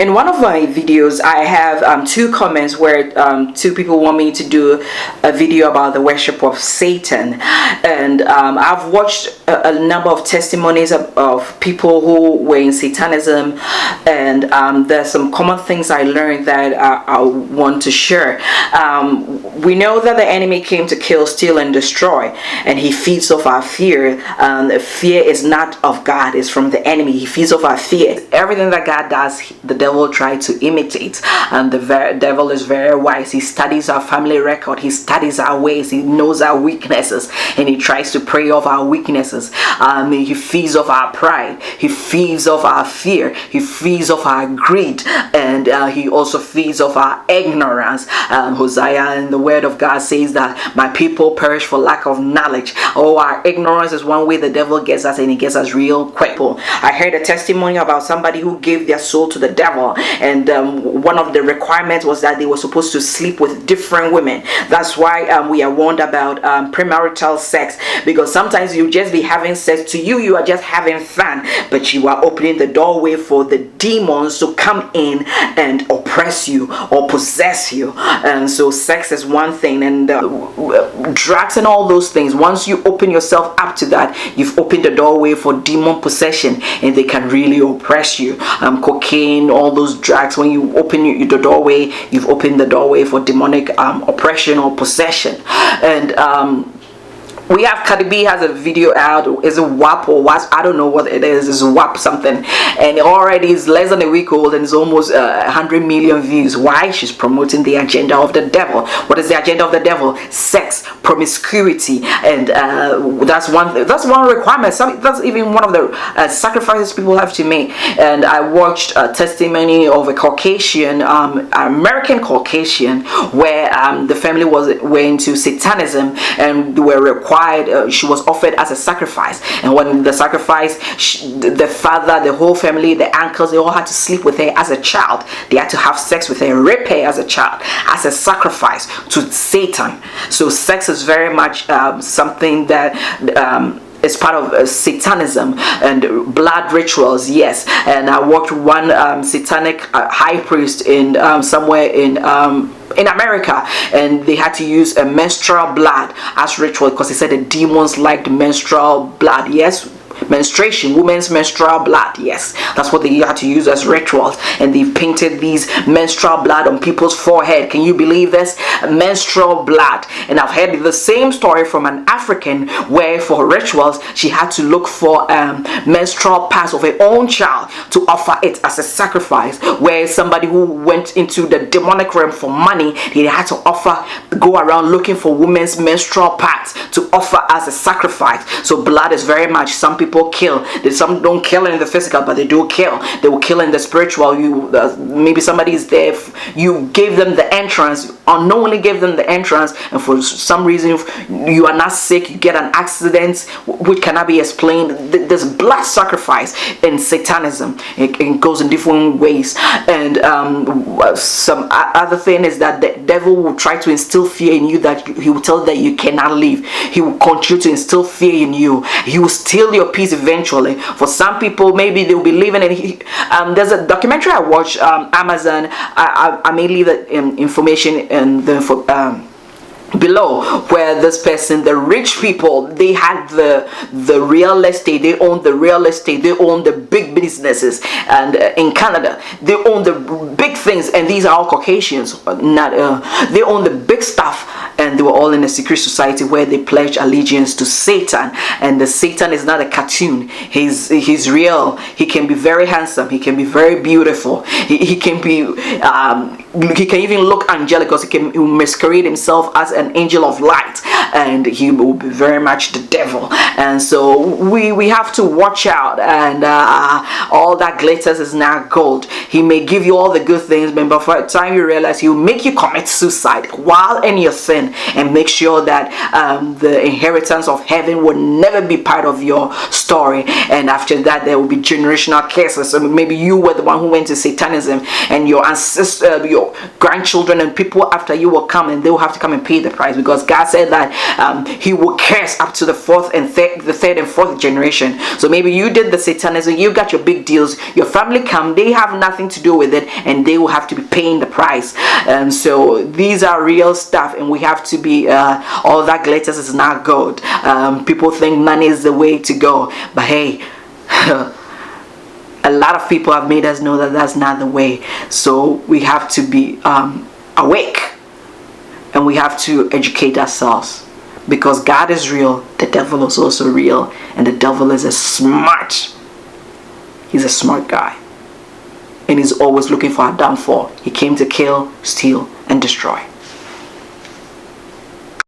In one of my videos, I have two comments where two people want me to do a video about the worship of Satan, and I've watched a number of testimonies of people who were in Satanism, and there's some common things I learned that I want to share. We know that the enemy came to kill, steal, and destroy, and he feeds off our fear. Fear is not of God; it's from the enemy. He feeds off our fear. Everything that God does, the devil try to imitate, and the devil is very wise. He studies our family record, he studies our ways, he knows our weaknesses, and he tries to prey off our weaknesses. He feeds off our pride, he feeds off our fear, he feeds off our greed, and he also feeds off our ignorance. Hosea in the word of God says that my people perish for lack of knowledge. Oh, our ignorance is one way the devil gets us, and he gets us real quick. I heard a testimony about somebody who gave their soul to the devil, and one of the requirements was that they were supposed to sleep with different women. That's why we are warned about premarital sex, because sometimes you just be having sex. To you are just having fun, but you are opening the doorway for the demons to come in and oppress you or possess you. And so sex is one thing, and drugs and all those things. Once you open yourself up to that, you've opened the doorway for demon possession, and they can really oppress you. Cocaine, all those drugs, when you open the doorway, you've opened the doorway for demonic oppression or possession. And we have Cardi B has a video out. Is it WAP or what? I don't know what it is. It's WAP something, and it already is less than a week old, and it's almost 100 million views. Why? She's promoting the agenda of the devil. What is the agenda of the devil? Sex, promiscuity, and that's one requirement. That's even one of the sacrifices people have to make. And I watched a testimony of a Caucasian, American Caucasian, where the family were into Satanism, and they were required. She was offered as a sacrifice, and when the sacrifice, the father, the whole family, the uncles, they all had to sleep with her as a child. They had to have sex with her, rape her as a child, as a sacrifice to Satan. So sex is very much something that it's part of Satanism and blood rituals. Yes, and I worked with one satanic high priest in somewhere in America, and they had to use a menstrual blood as ritual, because they said the demons liked menstrual blood. Yes, menstruation, women's menstrual blood. Yes, that's what they had to use as rituals, and they painted these menstrual blood on people's forehead. Can you believe this? Menstrual blood. And I've heard the same story from an African, where for rituals she had to look for menstrual pads of her own child to offer it as a sacrifice, where somebody who went into the demonic realm for money, they had to go around looking for women's menstrual pads to offer as a sacrifice. So blood is very much, some people kill. Some don't kill in the physical, but they do kill. They will kill in the spiritual. Maybe somebody is there, you gave them the entrance, unknowingly gave them the entrance, and for some reason you are not sick, you get an accident which cannot be explained. There's blood sacrifice in Satanism. It goes in different ways. And some other thing is that the devil will try to instill fear in you, that he will tell you that you cannot live. He will continue to instill fear in you. He will steal your peace eventually. For some people, maybe they'll be living in there's a documentary I watched, Amazon. I may leave the information in the below, where this person, the rich people, they had the real estate, they own the real estate, they own the big businesses, and in Canada they own the big things, and these are all Caucasians, they own the big stuff, and they were all in a secret society where they pledge allegiance to Satan. And the Satan is not a cartoon. He's real. He can be very handsome, he can be very beautiful, he can be he can even look angelic, because he will masquerade himself as an angel of light, and he will be very much the devil. And so we have to watch out. And all that glitters is not gold. He may give you all the good things, but by the time you realize, he will make you commit suicide while in your sin, and make sure that the inheritance of heaven will never be part of your story. And after that, there will be generational curses. So maybe you were the one who went to Satanism, and your ancestor, your grandchildren and people after you will come, and they will have to come and pay the price, because God said that he will curse up to the third and fourth generation. So maybe you did the satanism, you got your big deals, your family come, they have nothing to do with it, and they will have to be paying the price. And so these are real stuff, and we have to be all that glitters is not gold. People think money is the way to go, but hey, a lot of people have made us know that that's not the way. So we have to be awake, and we have to educate ourselves, because God is real, the devil is also real, and the devil is he's a smart guy, and he's always looking for our downfall. He came to kill, steal, and destroy.